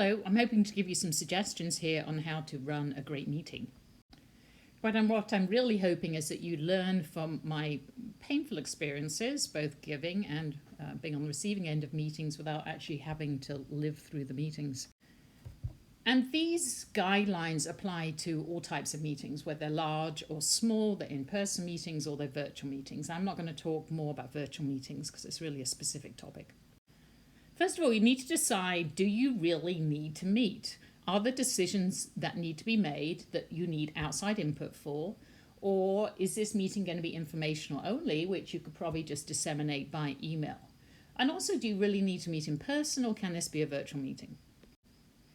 Hello, I'm hoping to give you some suggestions here on how to run a great meeting. What I'm really hoping is that you learn from my painful experiences, both giving and being on the receiving end of meetings without actually having to live through the meetings. And these guidelines apply to all types of meetings, whether they're large or small, they're in-person meetings or they're virtual meetings. I'm not going to talk more about virtual meetings because it's really a specific topic. First of all, you need to decide, do you really need to meet? Are there decisions that need to be made that you need outside input for? Or is this meeting going to be informational only, which you could probably just disseminate by email? And also, do you really need to meet in person, or can this be a virtual meeting?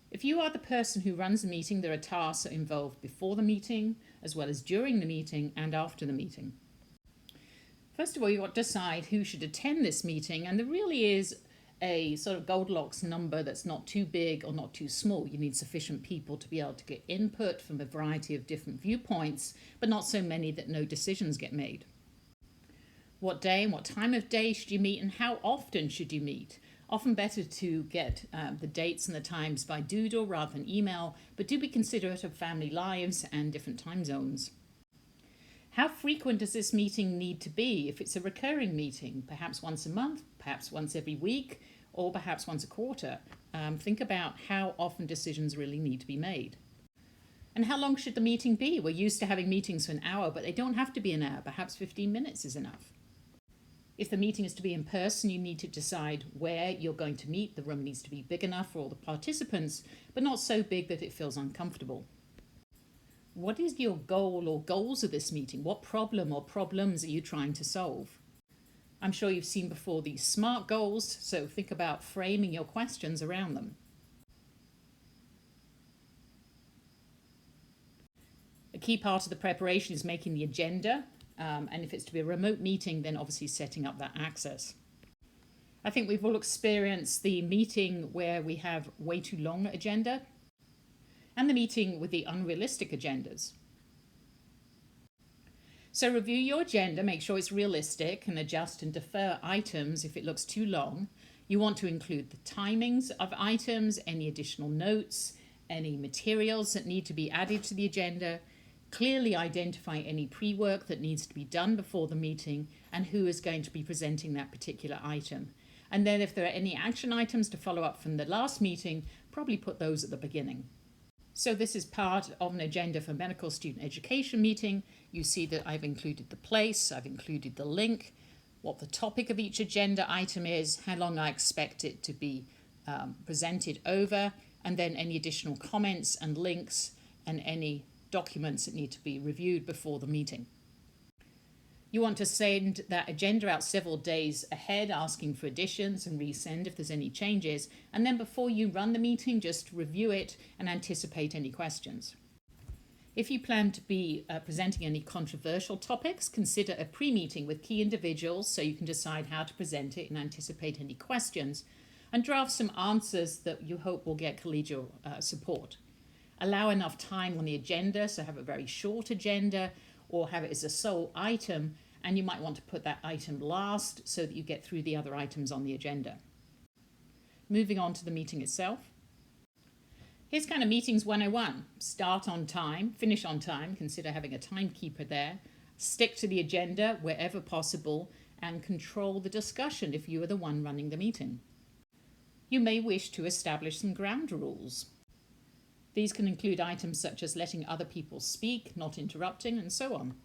If you are the person who runs the meeting, there are tasks that are involved before the meeting, as well as during the meeting and after the meeting. First of all, you want to decide who should attend this meeting, and there really is a sort of Goldilocks number that's not too big or not too small. You need sufficient people to be able to get input from a variety of different viewpoints, but not so many that no decisions get made. What day and what time of day should you meet, and how often should you meet? Often better to get the dates and the times by doodle rather than email, but do be considerate of family lives and different time zones. How frequent does this meeting need to be? If it's a recurring meeting, perhaps once a month, perhaps once every week, or perhaps once a quarter. Think about how often decisions really need to be made. And how long should the meeting be? We're used to having meetings for an hour, but they don't have to be an hour. Perhaps 15 minutes is enough. If the meeting is to be in person, you need to decide where you're going to meet. The room needs to be big enough for all the participants, but not so big that it feels uncomfortable. What is your goal or goals of this meeting? What problem or problems are you trying to solve? I'm sure you've seen before these SMART goals, so think about framing your questions around them. A key part of the preparation is making the agenda, and if it's to be a remote meeting, then obviously setting up that access. I think we've all experienced the meeting where we have way too long agenda, and the meeting with the unrealistic agendas. So review your agenda, make sure it's realistic, and adjust and defer items if it looks too long. You want to include the timings of items, any additional notes, any materials that need to be added to the agenda. Clearly identify any pre-work that needs to be done before the meeting and who is going to be presenting that particular item. And then if there are any action items to follow up from the last meeting, probably put those at the beginning. So this is part of an agenda for medical student education meeting. You see that I've included the place, I've included the link, what the topic of each agenda item is, how long I expect it to be presented over, and then any additional comments and links and any documents that need to be reviewed before the meeting. You want to send that agenda out several days ahead, asking for additions and resend if there's any changes. And then before you run the meeting, just review it and anticipate any questions. If you plan to be presenting any controversial topics, consider a pre-meeting with key individuals so you can decide how to present it and anticipate any questions, and draft some answers that you hope will get collegial support. Allow enough time on the agenda, so have a very short agenda or have it as a sole item, and you might want to put that item last so that you get through the other items on the agenda. Moving on to the meeting itself. Here's kind of meetings 101. Start on time, finish on time, consider having a timekeeper there, stick to the agenda wherever possible, and control the discussion if you are the one running the meeting. You may wish to establish some ground rules. These can include items such as letting other people speak, not interrupting, and so on.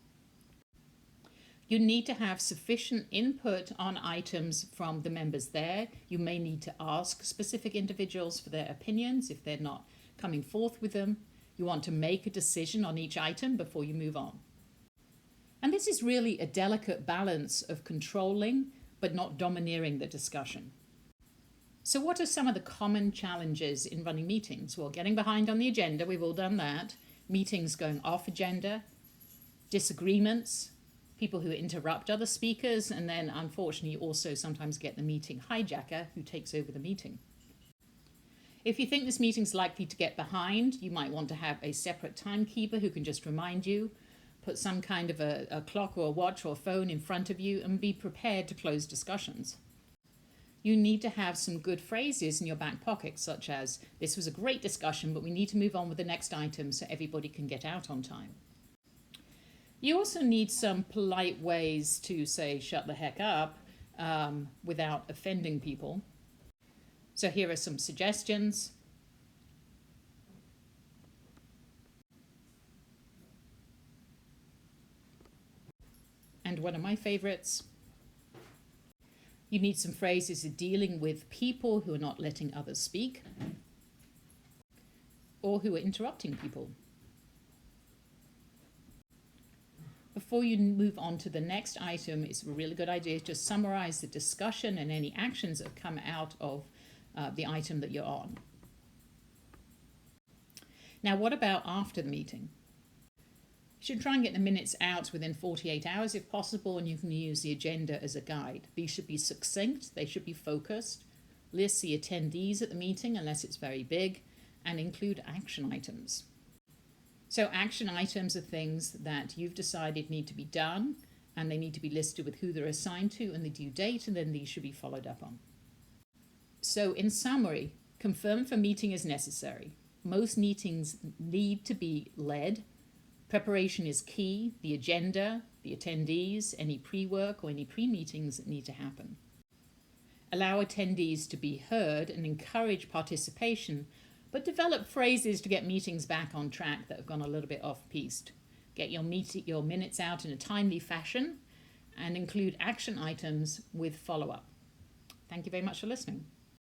You need to have sufficient input on items from the members there. You may need to ask specific individuals for their opinions if they're not coming forth with them. You want to make a decision on each item before you move on. And this is really a delicate balance of controlling but not domineering the discussion. So what are some of the common challenges in running meetings? Well, getting behind on the agenda, we've all done that. Meetings going off agenda, disagreements, people who interrupt other speakers, and then unfortunately also sometimes get the meeting hijacker who takes over the meeting. If you think this meeting's likely to get behind, you might want to have a separate timekeeper who can just remind you, put some kind of a clock or a watch or a phone in front of you, and be prepared to close discussions. You need to have some good phrases in your back pocket, such as, "This was a great discussion, but we need to move on with the next item so everybody can get out on time." You also need some polite ways to say, "Shut the heck up," without offending people. So here are some suggestions. And one of my favorites, you need some phrases dealing with people who are not letting others speak or who are interrupting people. Before you move on to the next item, it's a really good idea to summarize the discussion and any actions that have come out of the item that you're on. Now, what about after the meeting? You should try and get the minutes out within 48 hours if possible, and you can use the agenda as a guide. These should be succinct, they should be focused, list the attendees at the meeting unless it's very big, and include action items. So action items are things that you've decided need to be done, and they need to be listed with who they're assigned to and the due date, and then these should be followed up on. So in summary, confirm if a meeting is necessary. Most meetings need to be led. Preparation is key, the agenda, the attendees, any pre-work or any pre-meetings that need to happen. Allow attendees to be heard and encourage participation, but develop phrases to get meetings back on track that have gone a little bit off-piste. Get your minutes out in a timely fashion and include action items with follow-up. Thank you very much for listening.